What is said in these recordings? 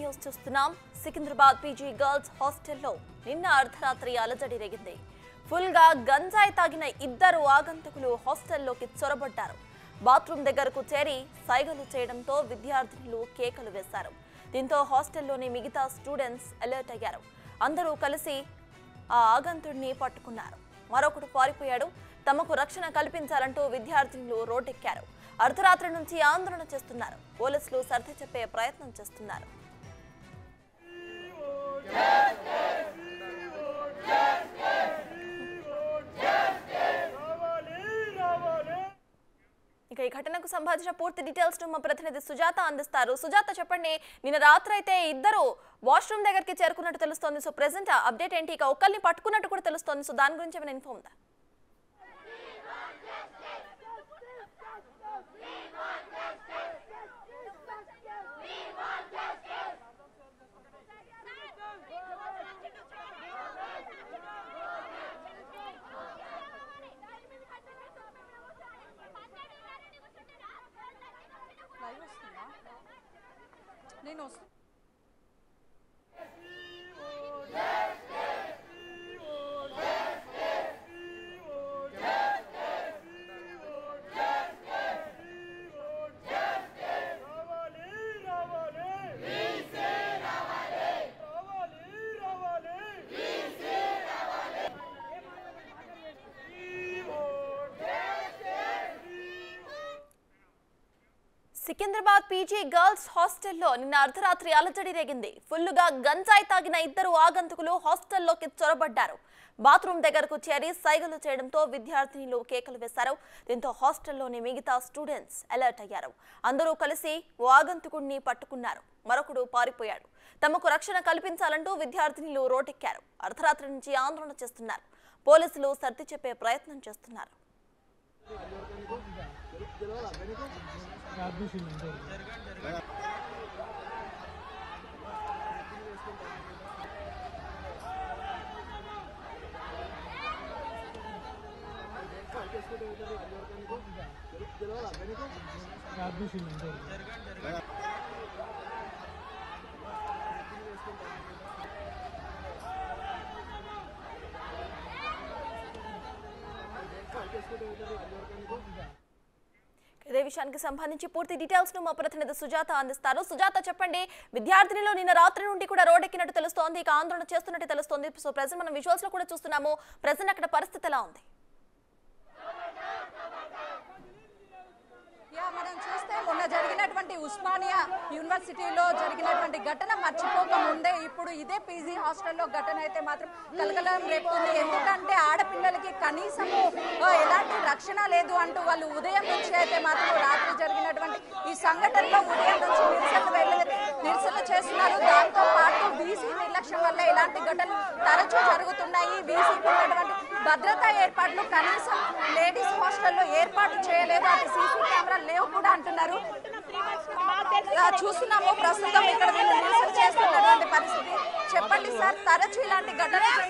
News చూస్తున్నాం. Secunderabad PG girls హాస్టల్లో నిన్న అర్ధరాత్రి అలజడి రేగింది. ఫుల్ గా గంజాయి తాగిన ఇద్దరు ఆగంతకులు హాస్టల్లోకి చొరబడ్డారు. బాత్రూమ్ దగ్గరకు చేరి సైగలు చేయడంతో విద్యార్థినులు కేకలు వేశారు. దీంతో హాస్టల్లోని మిగతా స్టూడెంట్స్ అలర్ట్ అయ్యారు. అందరూ కలిసి ఆ ఆగంతుడిని పట్టుకున్నారు. మరొకడు పారిపోయాడు. తమకు రక్షణ కల్పించాలంటూ విద్యార్థినులు రోడ్డెక్కారు. అర్ధరాత్రి నుంచి ఆందోళన చేస్తున్నారు. పోలీసులు సర్ది చెప్పే ప్రయత్నం చేస్తున్నారు. ఇక ఈ ఘటనకు సంబంధించిన పూర్తి డీటెయిల్స్ మా ప్రతినిధి సుజాత అందిస్తారు. సుజాత, చెప్పండి, నిన్న రాత్రి అయితే ఇద్దరు వాష్రూమ్ దగ్గరికి చేరుకున్నట్టు తెలుస్తోంది. సో ప్రెసెంట్ అప్డేట్ ఏంటి? ఇక ఒక్కరిని పట్టుకున్నట్టు కూడా తెలుస్తోంది. సో దాని గురించి ఏమైనా ఇన్ఫో ఉందా? నేను సికింద్రాబాద్ పీజీ గర్ల్స్ హాస్టల్లో నిన్న అర్ధరాత్రి అలజడి రేగింది. ఫుల్లుగా గంజాయి తాగిన ఇద్దరు ఆగంతకులు హాస్టల్లోకి చొరబడ్డారు. బాత్రూమ్ దగ్గరకు చేరి సైగలు చేయడంతో విద్యార్థినులు కేకలు వేశారు. దీంతో హాస్టల్లోని మిగతా స్టూడెంట్స్ అలర్ట్ అయ్యారు. అందరూ కలిసి ఓ ఆగంతకుడిని పట్టుకున్నారు. మరొకడు పారిపోయాడు. తమకు రక్షణ కల్పించాలంటూ విద్యార్థినులు రోడ్డెక్కారు. అర్ధరాత్రి నుంచి ఆందోళన చేస్తున్నారు. పోలీసులు సర్ది చెప్పే ప్రయత్నం చేస్తున్నారు. ఇదే విషయానికి సంబంధించి పూర్తి డీటెయిల్స్ ను మా ప్రతినిధి సుజాత అందిస్తారు. సుజాత, చెప్పండి, విద్యార్థినులు నిన్న రాత్రి నుండి కూడా రోడ్డెక్కినట్టు తెలుస్తోంది, ఇక ఆందోళన చేస్తున్నట్టు తెలుస్తోంది. సో ప్రెసెంట్ మనం విజువల్స్ లో కూడా చూస్తున్నాము. ప్రెసెంట్ అక్కడ పరిస్థితి ఎలా ఉంది? మనం చూస్తే మొన్న జరిగినటువంటి ఉస్మానియా యూనివర్సిటీలో జరిగినటువంటి ఘటన మర్చిపోక ముందే ఇప్పుడు ఇదే పీజీ హాస్టల్లో ఘటన అయితే మాత్రం కలకలం రేపుతుంది. ఎందుకంటే ఆడపిల్లలకి కనీసము ఎలాంటి రక్షణ లేదు అంటూ వాళ్ళు ఉదయం నుంచి అయితే మాత్రం రాత్రి జరిగినటువంటి ఈ సంఘటనలో ఉదయం నుంచి నిరసన చేస్తున్నారు. దాంతో పాటు వీసీ నిర్లక్ష్యం వల్ల ఇలాంటి ఘటనలు తరచూ జరుగుతున్నాయి. వీసీకి ఉన్నటువంటి భద్రతా ఏర్పాట్లు కనీసం లేడీస్ హాస్టల్లో ఏర్పాటు చేయలేదు. అటు సీసీ కెమెరాలు లేవు కూడా అంటున్నారు. చూస్తున్నాము ప్రస్తుతం ఇక్కడ నిరసన చేస్తున్నటువంటి పరిస్థితి. చెప్పండి సార్, తరచూ ఇలాంటి ఘటనలు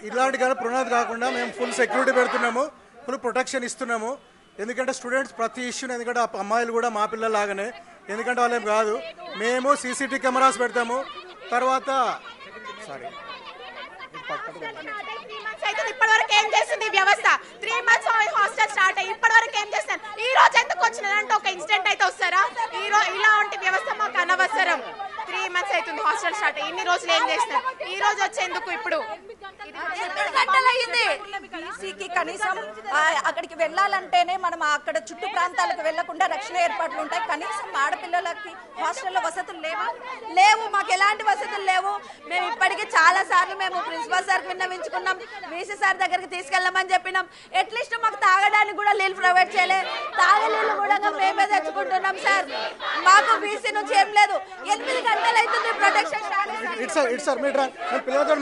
ఇలాంటి పునాది కాకుండా మేము ఫుల్ సెక్యూరిటీ పెడుతున్నాము, ఫుల్ ప్రొటెక్షన్ ఇస్తున్నాము. ఎందుకంటే స్టూడెంట్స్ ప్రతి ఇష్యూని, ఎందుకంటే అమ్మాయిలు కూడా మా పిల్లలు లాగానే, ఎందుకంటే వాళ్ళేం కాదు. మేము సీసీటీవీ కెమెరాస్ పెడతాము. తర్వాత ఇప్పటి వరకు ఏం చేస్తుంది వ్యవస్థ? 3 months హాస్టల్ స్టార్ట్ అయ్యి ఇప్పటి వరకు ఏం చేస్తారు? ఈ రోజు ఎందుకు వచ్చినదంటే ఒక ఇన్సిడెంట్ అయితే వస్తారా? ఇలాంటి వ్యవస్థ మాకు అనవసరం. 3 months అవుతుంది హాస్టల్ స్టార్ట్ అయ్యి. ఇన్ని రోజులు ఏం చేస్తారు? ఈ రోజు వచ్చేందుకు ఇప్పుడు కనీసం అక్కడికి వెళ్ళాలంటేనే మనం అక్కడ చుట్టూ ప్రాంతాలకు వెళ్లకుండా రక్షణ ఏర్పాట్లు ఉంటాయి. కనీసం ఆడపిల్లలకి హాస్టల్లో వసతులు లేవు. మాకు ఎలాంటి వసతులు లేవు. మేము ఇప్పటికీ చాలా సార్లు మేము ప్రిన్సిపల్ సార్ విన్నవించుకున్నాం, వీసీ సార్ దగ్గరికి తీసుకెళ్ళమని చెప్పినాం. అట్లీస్ట్ మాకు తాగడానికి కూడా నీళ్ళు ప్రొవైడ్ చేయలేదు. తాగే నీళ్ళు కూడా మేమే తెచ్చుకుంటున్నాం సార్. మాకు వీసీ నుంచి ఏం లేదు. 8 గంటలు అవుతుంది ప్రొటెక్షన్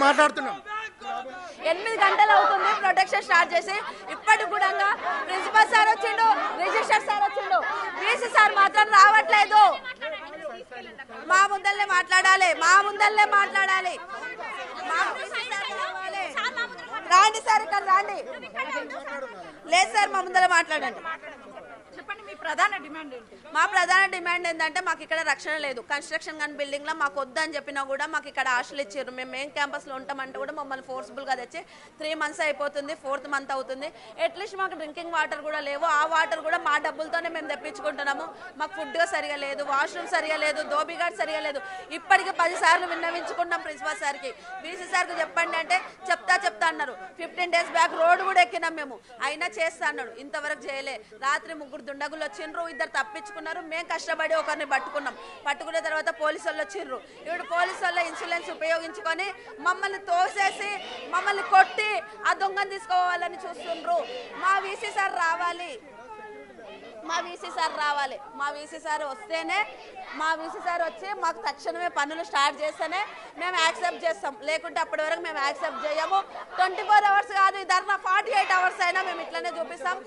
మాట్లాడుతున్నాం. 8 గంటలు అవుతుంది ప్రొటెక్షన్ స్టార్ట్ చేసి. ఇప్పటికి కూడా ప్రిన్సిపల్ సార్ వచ్చిండు, రిజిస్టర్ సార్ వచ్చిండు, వీసీ సార్ మాత్రం రావట్లేదు. మా ముందల్లే మాట్లాడాలి. రాండి సార్, ఇక్కడ రాండి. లేదు సార్, మా ముందర మాట్లాడండి. చెప్పండి మీ ప్రధాన డిమాండ్ ఏంటి? మా ప్రధాన డిమాండ్ ఏంటంటే మాకు ఇక్కడ రక్షణ లేదు. కన్స్ట్రక్షన్ కానీ బిల్డింగ్ లో మాకు వద్దని చెప్పినా కూడా మాకు ఇక్కడ హాస్టల్ ఇచ్చారు. మేము మెయిన్ క్యాంపస్ లో ఉంటామంటే కూడా మమ్మల్ని ఫోర్స్ఫుల్ గా తెచ్చి 3 months అయిపోతుంది, 4th month అవుతుంది. అట్లీస్ట్ మాకు డ్రింకింగ్ వాటర్ కూడా లేవు. ఆ వాటర్ కూడా మా డబ్బులతోనే మేము తెప్పించుకుంటున్నాము. మాకు ఫుడ్ సరిగా లేదు, వాష్రూమ్ సరిగా లేదు, దోబిగాడ్ సరిగా లేదు. ఇప్పటికి 10 సార్లు విన్నవించుకున్నాం ప్రిన్సిపల్ సార్కి. బీసీ సార్కి చెప్పండి అంటే చెప్తా అన్నారు. 15 days బ్యాక్ రోడ్ కూడా ఎక్కినాం మేము, అయినా చేస్తా అన్నాడు. ఇంతవరకు చేయలే. రాత్రి 3 దుండగులు వచ్చిండ్రు, 2 తప్పించుకున్నారు. మేము కష్టపడి ఒకరిని పట్టుకున్న తర్వాత పోలీసు వాళ్ళు వచ్చిండ్రు. ఇప్పుడు పోలీసు వాళ్ళ ఇన్సూరెన్స్ ఉపయోగించుకొని మమ్మల్ని తోసేసి మమ్మల్ని కొట్టి ఆ దొంగను తీసుకోవాలని చూస్తుండ్రు. మా వీసీ సార్ రావాలి. మా వీసీ సార్ వస్తేనే, మా వీసీ సార్ వచ్చి మాకు తక్షణమే పనులు స్టార్ట్ చేస్తేనే మేము యాక్సెప్ట్ చేస్తాం. లేకుంటే అప్పటి వరకు మేము యాక్సెప్ట్ చేయము. 24 hours కాదు, ఈ ధర్నా 48 hours అయినా మేము ఇట్లనే చూపిస్తాం.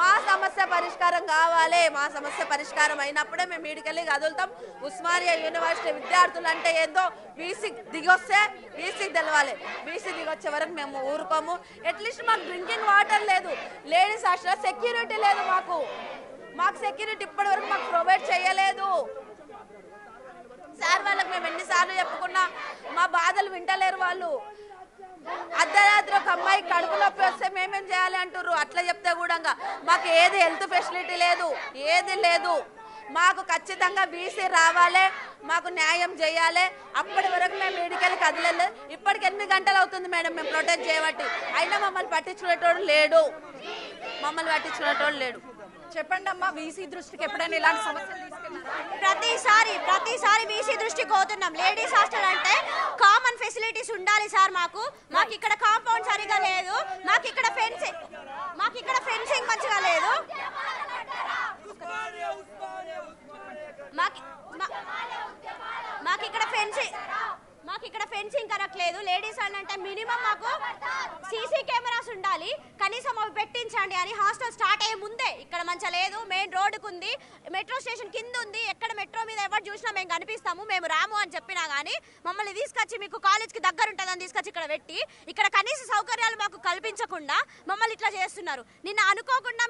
మా సమస్య పరిష్కారం కావాలి. మా సమస్య పరిష్కారం అయినప్పుడే మేము వీడికెళ్ళి కదులుతాం. ఉస్మానియా యూనివర్సిటీ విద్యార్థులు అంటే ఏందో వీసీ దిగొస్తే వీసీకి తెలవాలి. వీసీ దిగొచ్చే వరకు మేము ఊరుకోము. అట్లీస్ట్ మాకు డ్రింకింగ్ వాటర్ లేదు, లేడీస్ హాస్టల్ సెక్యూరిటీ లేదు. మాకు సెక్యూరిటీ ఇప్పటి వరకు మాకు ప్రొవైడ్ చేయలేదు. సార్ వాళ్ళకి మేము ఎన్నిసార్లు చెప్పుకున్నా మా బాధలు వింటలేరు వాళ్ళు. అర్ధరాత్రి ఒక అమ్మాయి కడుపు నొప్పి వస్తే మేమేం చేయాలి అంటారు. అట్లా చెప్తే కూడా మాకు ఏది హెల్త్ ఫెసిలిటీ లేదు, ఏది లేదు. మాకు ఖచ్చితంగా బీసీ రావాలి, మాకు న్యాయం చేయాలి. అప్పటి వరకు మేము వీడికెళ్ళి కదలలేదు. ఇప్పటికి 8 గంటలు అవుతుంది మేడం మేము ప్రొటెక్ట్ చేయబట్టి, అయినా మమ్మల్ని పట్టించుకునేటోడు లేడు. చెప్పండి అమ్మా, వీసీ దృష్టికి ఎప్పుడైనా ఇలాంటి సమస్యలు తీసుకెళ్ళారా? ప్రతిసారి వీసీ దృష్టికి పోతున్నాం. లేడీస్ హాస్టల్ అంటే కామన్ ఫెసిలిటీస్ ఉండాలి సార్. మాకు ఇక్కడ కాంపౌండ్ సరిగా లేదు, మాకు ఇక్కడ ఫెన్సింగ్ మంచిగా లేదు. మాకు ఇక్కడ ఫెన్సింగ్ కరెక్ట్ లేదు. లేడీస్ అంటే మినిమం మాకు సీసీ కెమెరాస్ ఉండాలి, కనీసం అవి పెట్టించండి అని. హాస్టల్ స్టార్ట్ అయ్యే ముందే ఇక్కడ మంచిగా లేదు. మెయిన్ రోడ్డుకు ఉంది, మెట్రో స్టేషన్ కింద ఉంది. ఎక్కడ మెట్రో మీద ఎవరు చూసినా మేము కనిపిస్తాము. మేము రాము అని చెప్పినా కానీ మమ్మల్ని తీసుకొచ్చి మీకు కాలేజ్కి దగ్గర ఉంటుందని తీసుకొచ్చి ఇక్కడ పెట్టి ఇక్కడ కనీస సౌకర్యాలు మాకు కల్పించకుండా మమ్మల్ని ఇట్లా చేస్తున్నారు. నిన్న అనుకోకుండా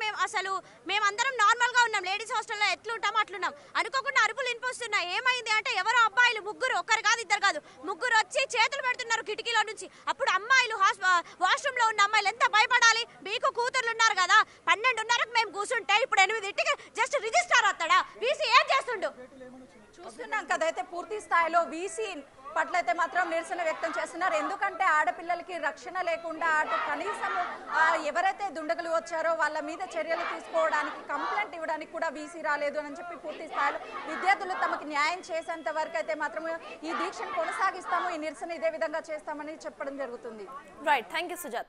మేమందరం నార్మల్గా ఉన్నాం. లేడీస్ హాస్టల్లో ఎట్లుంటామో అట్లున్నాం. అనుకోకుండా అరుపులు వినిపిస్తున్నాయి. ఏమైంది అంటే ఎవరో అబ్బాయిలు 3, ఒకరు కాదు 2 కాదు 3 వచ్చి చేతులు పెడుతున్నారు కిటికీలో నుంచి. అప్పుడు అమ్మాయిలు వాష్రూమ్ లో ఉన్న అమ్మాయిలు ఎంత భయపడాలి? మీకు కూతుర్లు ఉన్నారు కదా. 12:30కు మేము కూర్చుంటే ఇప్పుడు 8ంటికి జస్ట్ రిజిస్టర్ అవుతాడా? వీసీ ఏం చేస్తుండు? చూస్తున్నాం కదా. అయితే పూర్తి స్థాయిలో వీసీ పట్ల అయితే మాత్రం నిరసన వ్యక్తం చేస్తున్నారు. ఎందుకంటే ఆడపిల్లలకి రక్షణ లేకుండా అటు కనీసం ఎవరైతే దుండగులు వచ్చారో వాళ్ళ మీద చర్యలు తీసుకోవడానికి, కంప్లైంట్ ఇవ్వడానికి కూడా వీసీ రాలేదు అని చెప్పి పూర్తి స్థాయిలో విద్యార్థులు తమకు న్యాయం చేసేంత వరకు అయితే మాత్రం ఈ దీక్షను కొనసాగిస్తాము, ఈ నిరసన ఇదే విధంగా చేస్తామని చెప్పడం జరుగుతుంది. Right, thank you Sujatha.